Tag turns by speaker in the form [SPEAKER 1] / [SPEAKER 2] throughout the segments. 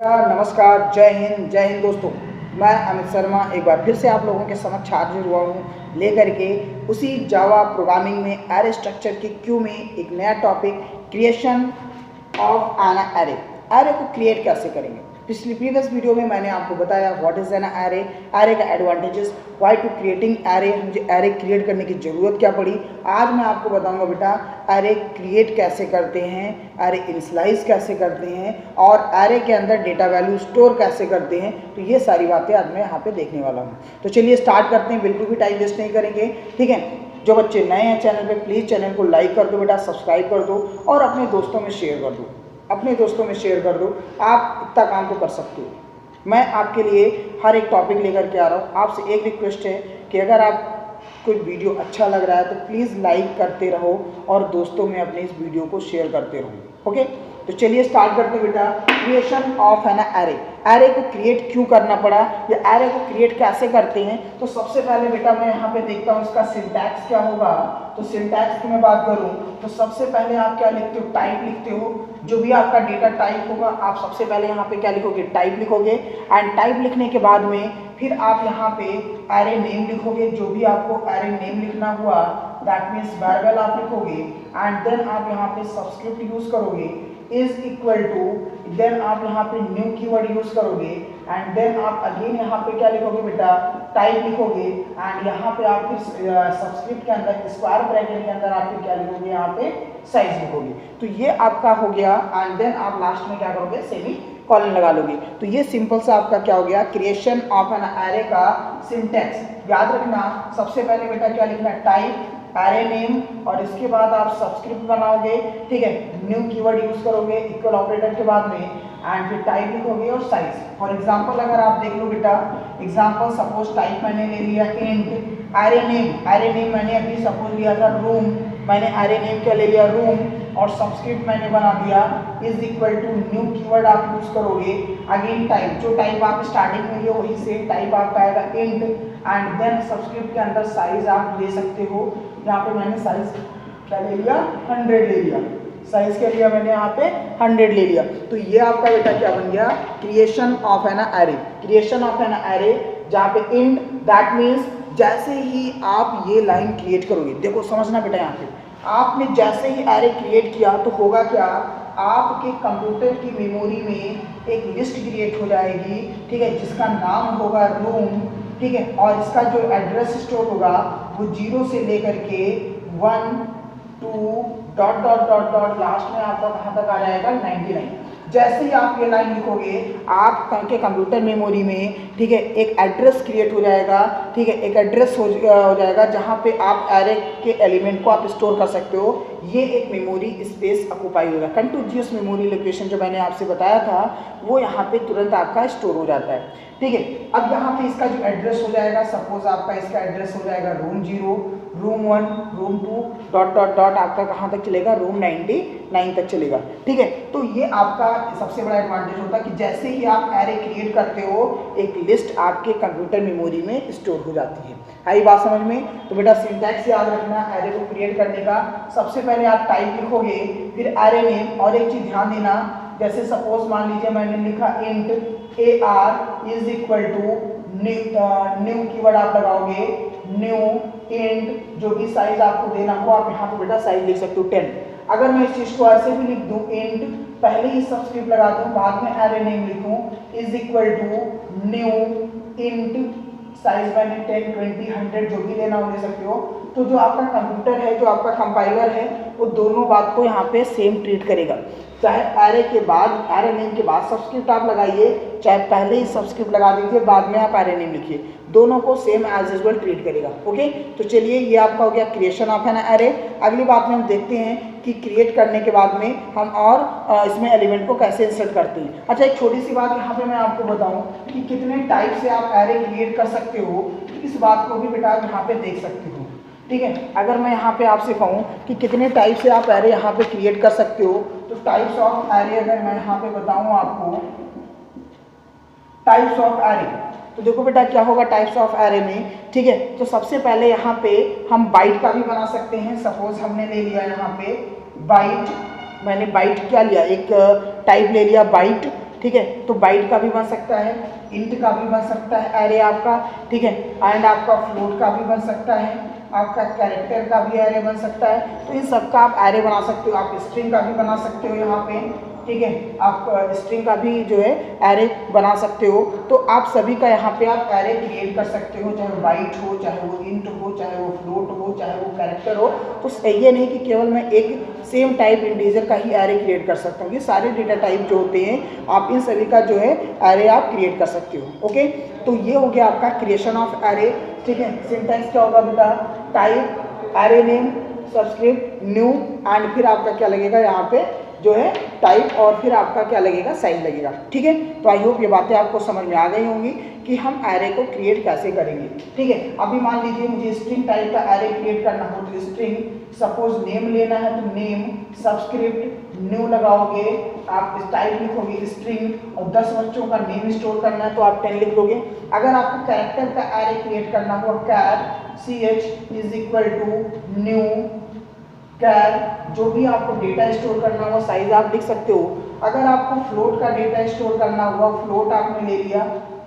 [SPEAKER 1] नमस्कार, जय हिंद दोस्तों। मैं अमित शर्मा एक बार फिर से आप लोगों के समक्ष हाजिर हुआ हूँ लेकर के उसी जावा प्रोग्रामिंग में एरे स्ट्रक्चर के क्यू में एक नया topic creation of an array. Array को क्रिएट कैसे करेंगे। प्रीवियस वीडियो में मैंने आपको बताया what is an array, array का advantages, why to creating array, मुझे एरे क्रिएट करने की ज़रूरत क्या पड़ी। आज मैं आपको बताऊंगा बेटा एरे क्रिएट कैसे करते हैं, एरे इनिशियलाइज कैसे करते हैं और एरे के अंदर डेटा वैल्यू स्टोर कैसे करते हैं। तो ये सारी बातें आज मैं यहाँ पे देखने वाला हूँ। तो चलिए स्टार्ट करते हैं, बिल्कुल भी टाइम वेस्ट नहीं करेंगे, ठीक है। जो बच्चे नए हैं चैनल पे प्लीज़ चैनल को लाइक कर दो बेटा, सब्सक्राइब कर दो और अपने दोस्तों में शेयर कर दो, आप इतना काम तो कर सकते हो। मैं आपके लिए हर एक टॉपिक लेकर के आ रहा हूँ। आपसे एक रिक्वेस्ट है कि अगर आप कोई वीडियो अच्छा लग रहा है तो प्लीज़ लाइक करते रहो और दोस्तों में अपने इस वीडियो को शेयर करते रहो, ओके। तो चलिए स्टार्ट करते हैं बेटा। Creation of an array, array को क्रिएट क्यों करना पड़ा या एरे को क्रिएट कैसे करते हैं। तो सबसे पहले बेटा मैं यहाँ पे देखता हूँ इसका सिंटैक्स क्या होगा। तो सिंटैक्स की मैं बात करूँ तो सबसे पहले आप क्या लिखते हो, टाइप लिखते हो। जो भी आपका डेटा टाइप होगा आप सबसे पहले यहाँ पे क्या लिखोगे, टाइप लिखोगे। एंड टाइप लिखने के बाद में फिर आप यहाँ पे एरे नेम लिखोगे। जो भी आपको एरे नेम लिखना हुआ दैट मीन्स वेरिएबल आप लिखोगे। एंड देन आप यहाँ पे सबस्क्रिप्ट यूज करोगे इज इक्वल टू, देन आप यहाँ पे न्यू कीवर्ड यूज करोगे। एंड देन आप अगेन यहाँ पे क्या लिखोगे बेटा, टाइप लिखोगे। एंड यहाँ पे आप फिर सबस्क्रिप्ट के अंदर स्क्वायर ब्रैकेट के अंदर आप क्या लिखोगे, यहाँ पे साइज लिखोगे। तो ये आपका हो गया। एंड देन आप लास्ट में क्या करोगे, सेमी कॉलन लगा लोगे। तो ये सिंपल सा आपका क्या हो गया, क्रिएशन ऑफ एन एरे का सिंटैक्स। याद रखना सबसे पहले बेटा क्या लिखना है, टाइप, एरे नेम और इसके बाद आप सबस्क्रिप्ट बनाओगे, ठीक है। न्यू कीवर्ड यूज करोगे इक्वल ऑपरेटर के बाद में एंड फिर टाइप लिखोगे और साइज। फॉर एग्जांपल अगर आप देख लो बेटा, एग्जांपल सपोज टाइप मैंने ले लिया इंट, एरे नेम मैंने अभी सपोज लिया था रूम, मैंने एरे नेम क्या ले लिया, रूम, और सबस्क्रिप्ट मैंने बना दिया is equal to new keyword आप यूज करोगे। अगेन टाइप, जो टाइप आप स्टार्टिंग में लिए वही सेम टाइप आपका आएगा इंट। एंड देन सबस्क्रिप्ट के अंदर साइज आप ले सकते हो। यहाँ पे मैंने साइज क्या ले लिया, 100 ले लिया। साइज क्या लिया मैंने यहाँ पे, 100 ले लिया। तो ये आपका बेटा क्या बन गया, creation of an array. Creation of an array जहाँ पे इंट दैट मीन्स जैसे ही आप ये लाइन क्रिएट करोगे, देखो समझना बेटा, यहाँ पे आपने जैसे ही एरे क्रिएट किया तो होगा क्या, आपके कंप्यूटर की मेमोरी में एक लिस्ट क्रिएट हो जाएगी, ठीक है, जिसका नाम होगा रूम, ठीक है। और इसका जो एड्रेस स्टोर होगा वो 0 से लेकर के 1 2 dot dot dot dot last में आपका कहाँ तक आ जाएगा, 99। जैसे ही आप ये लाइन लिखोगे आप के कंप्यूटर मेमोरी में, ठीक है, एक एड्रेस क्रिएट हो जाएगा, ठीक है, एक एड्रेस हो जाएगा जहाँ पे आप एरे के एलिमेंट को आप स्टोर कर सकते हो। ये एक मेमोरी स्पेस ऑक्यूपाई होगा। कंटिन्यूअस मेमोरी लोकेशन जो मैंने आपसे बताया था वो यहाँ पे तुरंत आपका स्टोर हो जाता है, ठीक है। अब यहाँ पे इसका जो एड्रेस हो जाएगा, सपोज आपका इसका एड्रेस हो जाएगा room 0, room 1, room 2 dot dot dot आपका कहाँ तक चलेगा, रूम 99 तक चलेगा, ठीक है। तो ये आपका सबसे बड़ा एडवांटेज होता है कि जैसे ही आप एरे क्रिएट करते हो एक लिस्ट आपके कंप्यूटर मेमोरी में स्टोर हो जाती है। आई बात समझ में। तो बेटा सिंटैक्स याद रखना एरे को क्रिएट करने का। सबसे पहले आप टाइप लिखोगे, फिर एरे नेम। और एक चीज ध्यान देना, जैसे सपोज मान लीजिए मैंने लिखा int AR is equal to new keyword आप लगाओगे, न्यू इंट, जो भी साइज आपको देना हो आप यहाँ पे बेटा साइज लिख सकते हो 10। अगर मैं इस चीज को ऐसे भी लिख दूं, इंट पहले ही सबस्क्रिप्ट लगा दूं बाद में एरे नेम लिखूं is equal to new int, size मैंने 10 20 100 जो भी लेना हो ले सकते हो। तो जो आपका कंप्यूटर है, जो आपका कंपाइलर है, वो दोनों बात को यहाँ पे सेम ट्रीट करेगा। चाहे एरे के बाद, एरे नेम के बाद सबस्क्रिप्ट आप लगाइए, चाहे पहले ही सबस्क्रिप्ट लगा दीजिए बाद में आप एरे नेम लिखिए, दोनों को सेम एज यूजुअल ट्रीट करेगा, ओके। तो चलिए ये आपका हो गया क्रिएशन ऑफ एन एरे। अगली बात में हम देखते हैं कि क्रिएट करने के बाद में हम और इसमें एलिमेंट को कैसे इंसर्ट करते हैं। अच्छा एक छोटी सी बात यहाँ पे मैं आपको बताऊँ कि कितने टाइप से आप एरे क्रिएट कर सकते हो, इस बात को भी बेटा आप यहाँ पे देख सकते हो, ठीक है। अगर मैं यहाँ पे आपसे कहूँ कि कितने टाइप से आप एरे यहाँ पे क्रिएट कर सकते हो, तो टाइप्स ऑफ एरे अगर मैं यहाँ पे बताऊँ आपको, टाइप्स ऑफ एरे, तो देखो बेटा क्या होगा टाइप्स ऑफ एरे में, ठीक है। तो सबसे पहले यहाँ पे हम बाइट का भी बना सकते हैं। सपोज हमने ले लिया यहाँ पे बाइट, मैंने बाइट क्या लिया, एक टाइप ले लिया बाइट, ठीक है। तो बाइट का भी बन सकता है, इंट का भी बन सकता है एरे आपका, ठीक है, एंड आपका फ्लोट का भी बन सकता है, आपका कैरेक्टर का भी एरे बन सकता है। तो इन सब का आप एरे बना सकते हो, आप स्ट्रिंग का भी बना सकते हो यहाँ पे, ठीक है, आप स्ट्रिंग का भी जो है एरे बना सकते हो। तो आप सभी का यहाँ पे आप एरे क्रिएट कर सकते हो, चाहे बाइट हो, चाहे वो इंट हो, चाहे वो फ्लोट हो, चाहे वो कैरेक्टर हो। तो ये नहीं कि केवल मैं एक सेम टाइप इंटीजर का ही एरे क्रिएट कर सकता हूँ, ये सारे डेटा टाइप जो होते हैं आप इन सभी का जो है एरे आप क्रिएट कर सकते हो। ओके, तो ये हो गया आपका क्रिएशन ऑफ एरे, ठीक है। सिंटैक्स क्या होगा बेटा, type array name subscript new and फिर आपका क्या लगेगा यहाँ पे जो है टाइप और फिर आपका क्या लगेगा साइज लगेगा, ठीक है। तो आई होप ये बातें आपको समझ में आ गई होंगी कि हम एरे को क्रिएट कैसे करेंगे, ठीक है। अभी मान लीजिए मुझे स्ट्रिंग टाइप का एरे क्रिएट करना हो तो स्ट्रिंग सपोज नेम लेना है तो नेम सबस्क्रिप्ट न्यू लगाओगे, आप टाइप लिखोगे स्ट्रिंग और 10 बच्चों का नेम स्टोर करना है तो आप 10 लिख लोगे। अगर आपको कैरेक्टर का एरे क्रिएट करना हो char ch is equal to new char, जो भी आपको डेटा स्टोर करना हो साइज आप लिख सकते हो। अगर आपको फ्लोट का डेटा स्टोर करना हुआ फ्लोट आपने ले लिया,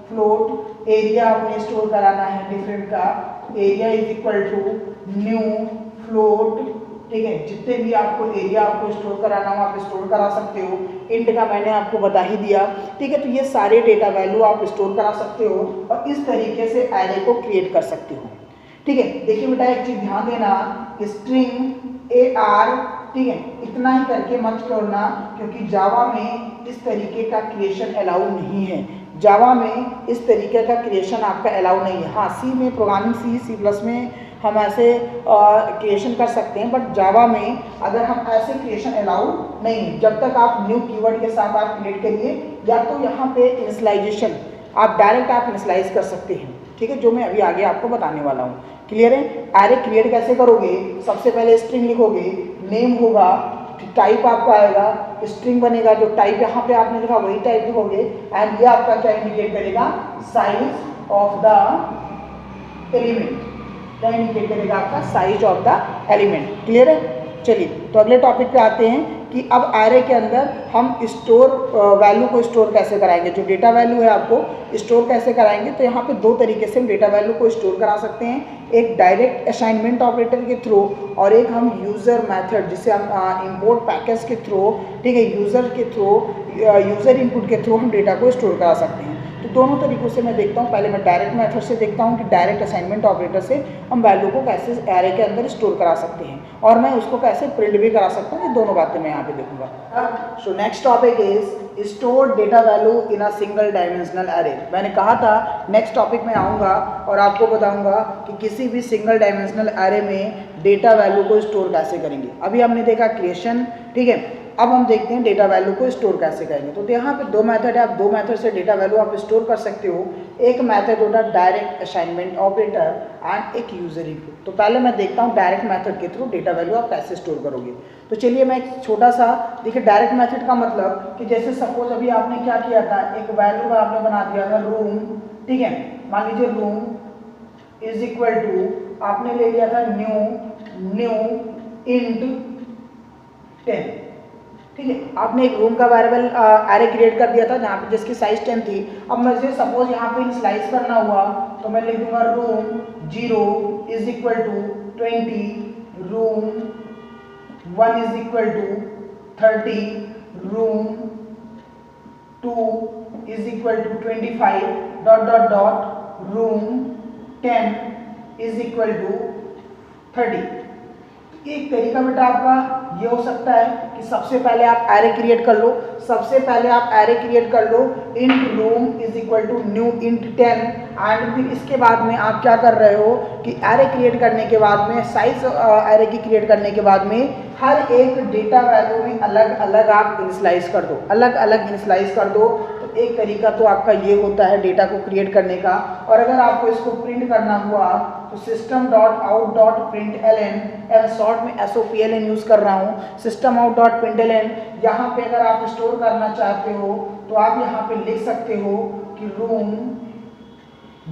[SPEAKER 1] फ्लोट एरिया आपने स्टोर कराना है डिफरेंट का, area is equal to new float, ठीक है। जितने भी आपको एरिया आपको स्टोर कराना हो आप स्टोर करा सकते हो। इंट का मैंने आपको बता ही दिया, ठीक है। तो ये सारे डेटा वैल्यू आप स्टोर करा सकते हो और इस तरीके से एरे को क्रिएट कर सकते हो, ठीक है। देखिए बेटा एक चीज ध्यान देना, स्ट्रिंग AR, ठीक है, इतना ही करके मत छोड़ना क्योंकि जावा में इस तरीके का क्रिएशन अलाउ नहीं है। जावा में इस तरीके का क्रिएशन आपका अलाउ नहीं है। हाँ, सी में प्रोग्रामिंग सी प्लस में हम ऐसे क्रिएशन कर सकते हैं, बट जावा में अगर हम ऐसे क्रिएशन अलाउ नहीं है। जब तक आप न्यू कीवर्ड के साथ आप क्रिएट करिए, या तो यहाँ पे इनिशियलाइजेशन आप डायरेक्ट आप इनिशियलाइज कर सकते हैं, ठीक है, जो मैं अभी आगे आपको बताने वाला हूँ। क्लियर है? एरे क्रिएट कैसे करोगे, सबसे पहले स्ट्रिंग लिखोगे, नेम होगा, टाइप आपका आएगा, स्ट्रिंग बनेगा, जो टाइप यहाँ पे आपने लिखा वही टाइप लिखोगे एंड ये आपका क्या इंडिकेट करेगा, साइज ऑफ द एलिमेंट, क्या इंडिकेट करेगा आपका size of the element. Clear है? चलिए तो अगले टॉपिक पे आते हैं कि अब एरे के अंदर हम स्टोर वैल्यू को स्टोर कैसे कराएंगे, जो डेटा वैल्यू है आपको स्टोर कैसे कराएंगे। तो यहाँ पे दो तरीके से हम डेटा वैल्यू को स्टोर करा सकते हैं, एक डायरेक्ट असाइनमेंट ऑपरेटर के थ्रू और एक हम यूज़र मेथड जिसे हम इंपोर्ट पैकेज के थ्रू, ठीक है, यूज़र के थ्रू, यूज़र इनपुट के थ्रू हम डेटा को स्टोर करा सकते हैं। तो दोनों तरीक़ों से मैं देखता हूँ। पहले मैं डायरेक्ट मेथड से देखता हूँ कि डायरेक्ट असाइनमेंट ऑपरेटर से हम वैल्यू को कैसे एरे के अंदर स्टोर करा सकते हैं और मैं उसको कैसे प्रिंट भी करा सकता हूँ। ये दोनों बातें मैं यहाँ पे देखूंगा। So next topic is store data value in a single dimensional array. मैंने कहा था नेक्स्ट टॉपिक में आऊँगा और आपको बताऊँगा कि किसी भी सिंगल डायमेंशनल एरे में डेटा वैल्यू को स्टोर कैसे करेंगे। अभी हमने देखा क्रिएशन, ठीक है, अब हम देखते हैं डेटा वैल्यू को स्टोर कैसे करेंगे। तो यहाँ पे दो मेथड है, आप दो मेथड से डेटा वैल्यू आप स्टोर कर सकते हो। एक मेथड होता है डायरेक्ट असाइनमेंट ऑपरेटर एंड एक यूजर इनपुट। तो पहले मैं देखता हूँ डायरेक्ट मेथड के थ्रू डेटा वैल्यू आप कैसे स्टोर करोगे। तो चलिए मैं एक छोटा सा देखिए, डायरेक्ट मेथड का मतलब कि जैसे सपोज अभी आपने क्या किया था, एक वैल्यू आपने बना दिया था रूम, ठीक है, मान लीजिए रूम इज इक्वल टू आपने ले लिया था न्यू इंट 10, ठीक है। आपने एक रूम का वेरिएबल एरे क्रिएट कर दिया था जहाँ पे जिसकी साइज 10 थी। अब मुझे सपोज यहाँ पे स्लाइस करना हुआ तो मैं लिख दूंगा room 0 is equal to 20, room 1 is equal to 30, room 2 is equal to 25 dot dot dot, room 10 is equal to 30। एक तरीका बेटा आपका ये हो सकता है कि सबसे पहले आप एरे क्रिएट कर लो, सबसे पहले आप एरे क्रिएट कर लो int room is equal to new int 10 and फिर इसके बाद में आप क्या कर रहे हो कि एरे क्रिएट करने के बाद में साइज एरे की क्रिएट करने के बाद में हर एक डेटा वैल्यू में अलग अलग आप इनिशियलाइज कर दो, अलग अलग इनिशियलाइज कर दो। तो एक तरीका तो आपका ये होता है डेटा को क्रिएट करने का। और अगर आपको इसको प्रिंट करना हुआ तो system dot out dot print l n, शॉर्ट में SOPLN यूज़ कर रहा हूँ, system out dot print l n. यहाँ पे अगर आप स्टोर करना चाहते हो तो आप यहाँ पे लिख सकते हो कि रूम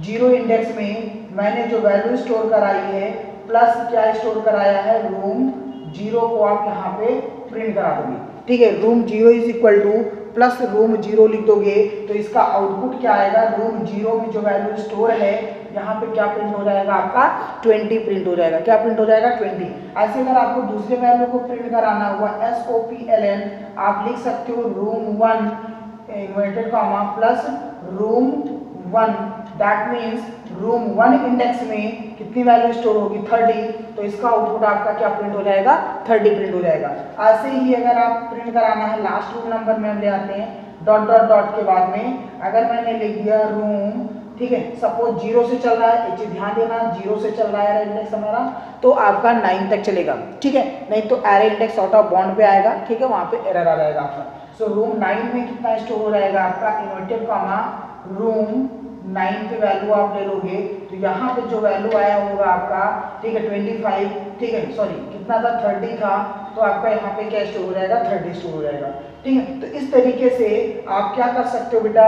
[SPEAKER 1] 0 इंडेक्स में मैंने जो वैल्यू स्टोर कराई है प्लस क्या स्टोर कराया है, रूम 0 को आप यहाँ पे प्रिंट करा दोगे, ठीक है। Room 0 is equal two plus room 0 लिख दोगे तो इसका आउटपुट क्या आएगा, रूम 0 में जो वैल्यू स्टोर है यहाँ पे क्या प्रिंट हो जाएगा आपका 20 प्रिंट हो जाएगा। क्या प्रिंट हो जाएगा 20। ऐसे अगर आपको दूसरे वैल्यू को प्रिंट कराना हुआ SOPLN आप लिख सकते हो room 1 inverted comma plus room 1, that means room 1 index में कितनी वैल्यू स्टोर होगी 30, तो इसका आउटपुट आपका क्या प्रिंट हो जाएगा 30 प्रिंट हो जाएगा। ऐसे ही अगर आप प्रिंट कराना है लास्ट रूम नंबर में हम ले आते हैं डॉट डॉट डॉट के बाद में अगर मैंने लिख दिया रूम, ठीक है, सपोज 0 से चल रहा है, एक चीज ध्यान देना 0 से चल रहा है इंडेक्स हमारा, तो आपका 9 तक चलेगा, ठीक है, नहीं तो array index out of bound पे आएगा, ठीक है, वहां पे एरर आ जाएगा आपका। सो रूम 9 में कितना स्टोर हो जाएगा आपका इन्वर्टेड कॉमा रूम 9 पे वैल्यू आप ले लोगे तो यहाँ पे जो वैल्यू आया होगा आपका, ठीक है 25, ठीक है सॉरी कितना था 30 था, तो आपका यहाँ पे क्या स्टोर हो जाएगा 30 स्टोर हो जाएगा, ठीक है। तो इस तरीके से आप क्या कर सकते हो बेटा,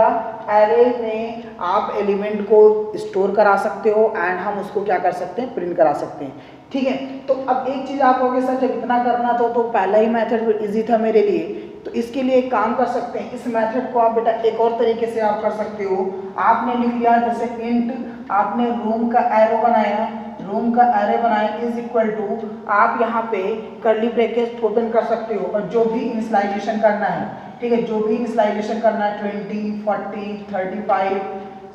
[SPEAKER 1] एरे में आप एलिमेंट को स्टोर करा सकते हो एंड हम उसको क्या कर सकते हैं प्रिंट करा सकते हैं, ठीक है। तो अब एक चीज आप कहोगे सर जब इतना करना था तो पहला ही मेथड इजी था मेरे लिए, तो इसके लिए एक काम कर सकते हैं, इस मेथड को आप बेटा एक और तरीके से आप कर सकते हो। आपने लिख लिया जैसे इंट आपने रूम का एरो बनाया, रूम का एरे बनाया इज इक्वल टू आप यहाँ पे कर्ली ब्रैकेट ओपन कर सकते हो और जो भी इनिशियलाइजेशन करना है, ठीक है, जो भी इनिशियलाइजेशन करना है 20 40 35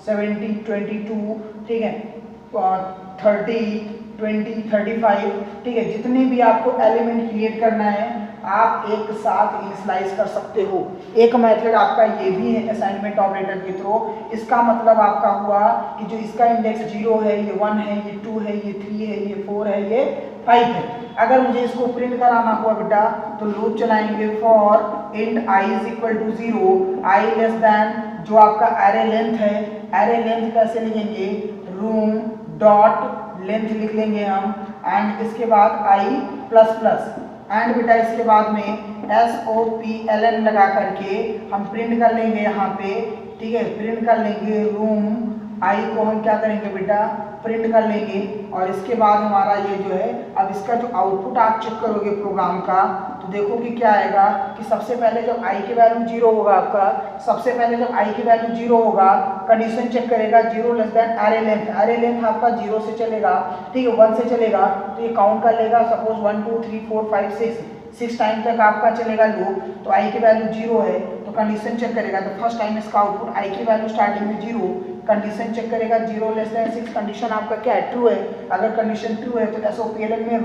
[SPEAKER 1] 70 22, ठीक है, 30 20 35, ठीक है, जितने भी आपको एलिमेंट क्रिएट करना है आप एक साथ इनिशियलाइज कर सकते हो। एक मेथड आपका ये भी है असाइनमेंट ऑपरेटर के थ्रू। इसका मतलब आपका हुआ कि जो इसका इंडेक्स 0 है, ये 1 है, ये 2 है, ये 3 है, ये 4 है, ये 5 है। अगर मुझे इसको प्रिंट कराना हुआ बेटा तो लूप चलाएंगे for int i is equal to 0, i less than जो आपका एरे लेंथ है, एरे लेंथ कैसे लिखेंगे रूम डॉट लेंथ लिख लेंगे हम एंड इसके बाद i प्लस प्लस एंड बेटा इसके बाद में SOPLN लगा करके हम प्रिंट कर लेंगे यहाँ पे, ठीक है, प्रिंट कर लेंगे रूम i को हम क्या करेंगे बेटा प्रिंट कर लेंगे और इसके बाद हमारा ये जो है अब इसका जो आउटपुट आप चेक करोगे प्रोग्राम का तो देखोगे क्या आएगा कि सबसे पहले जब i की वैल्यू 0 होगा आपका, सबसे पहले जब i की वैल्यू 0 होगा कंडीशन चेक करेगा 0 less than array length, array length आपका 0 से चलेगा, ठीक है, 1 से चलेगा तो ये काउंट कर लेगा सपोज 1 2 3 4 5 6 टाइम तक आपका चलेगा लूप, तो i की वैल्यू 0 है तो कंडीशन चेक करेगा तो फर्स्ट टाइम इसका आउटपुट i की वैल्यू स्टार्टिंग में 0, कंडीशन चेक करेगा 0 लेस देन 6, कंडीशन आपका क्या है ट्रू है, अगर कंडीशन ट्रू है तो SOPLN में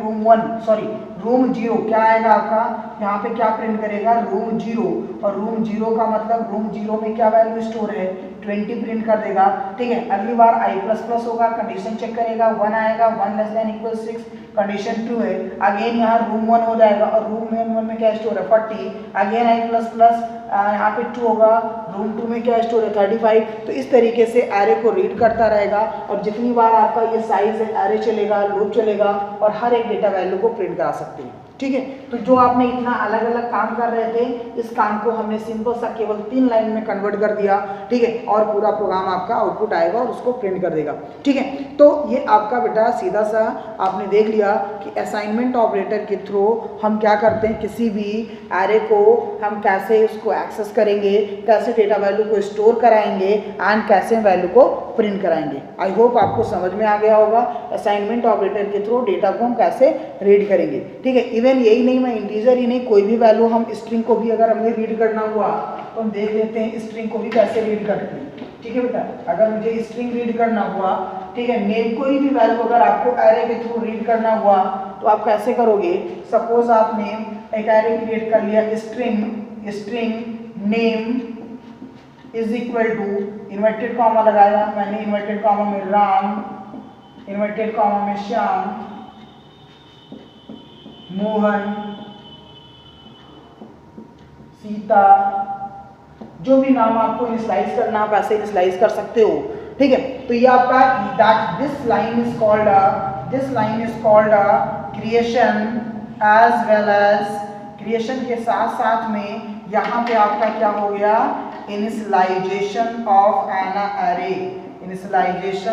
[SPEAKER 1] रूम 0 क्या आएगा आपका यहाँ पे क्या प्रिंट करेगा रूम 0 और रूम 0 का मतलब रूम 0 में क्या वैल्यू स्टोर है 20 प्रिंट कर देगा, ठीक है। अगली बार i प्लस प्लस होगा, कंडीशन चेक करेगा 1 आएगा, 1 less than equal 6, condition true है, अगेन यहाँ रूम 1 हो जाएगा और रूम 1 में क्या स्टोर है 40, अगेन i प्लस प्लस यहाँ पे 2 होगा, रूम 2 में क्या स्टोर है 35। तो इस तरीके से एरे को रीड करता रहेगा और जितनी बार आपका ये साइज है एरे चलेगा, लूप चलेगा और हर एक डेटा वैल्यू को प्रिंट करा सकते हैं, ठीक है। तो जो आपने इतना अलग अलग काम कर रहे थे इस काम को हमने सिंपल सा केवल 3 लाइन में कन्वर्ट कर दिया, ठीक है, और पूरा प्रोग्राम आपका आउटपुट आएगा और उसको प्रिंट कर देगा, ठीक है। तो ये आपका बेटा सीधा सा आपने देख लिया कि असाइनमेंट ऑपरेटर के थ्रू हम क्या करते हैं, किसी भी एरे को हम कैसे उसको एक्सेस करेंगे, कैसे डेटा वैल्यू को स्टोर कराएंगे एंड कैसे वैल्यू को प्रिंट कराएंगे। आई होप आपको समझ में आ गया होगा असाइनमेंट ऑपरेटर के थ्रू डेटा को हम कैसे रीड करेंगे, ठीक है। इवन यही नहीं, मैं इंटीजर ही नहीं कोई भी वैल्यू हम स्ट्रिंग को भी अगर हमें रीड करना हुआ तो हम देख लेते हैं स्ट्रिंग को भी कैसे रीड करते हैं, ठीक है बेटा। अगर मुझे स्ट्रिंग रीड करना हुआ, ठीक है, नेम कोई भी वैल्यू अगर आपको एरे के थ्रू रीड करना हुआ तो आप कैसे करोगे, सपोज आपने एक एरे क्रिएट कर लिया string name is equal to inverted comma लगाया मैंने, इन्वर्टेड कॉमा में राम, इन्वर्टेड कॉमा में श्याम, मोहन, सीता, जो भी नाम आपको इनिशियलाइज करना आप ऐसे इनिशियलाइज कर सकते हो, ठीक है। तो ये आपका that this line is called creation as well as creation के साथ साथ में यहाँ पे आपका क्या हो गया initialization of an array, initialisation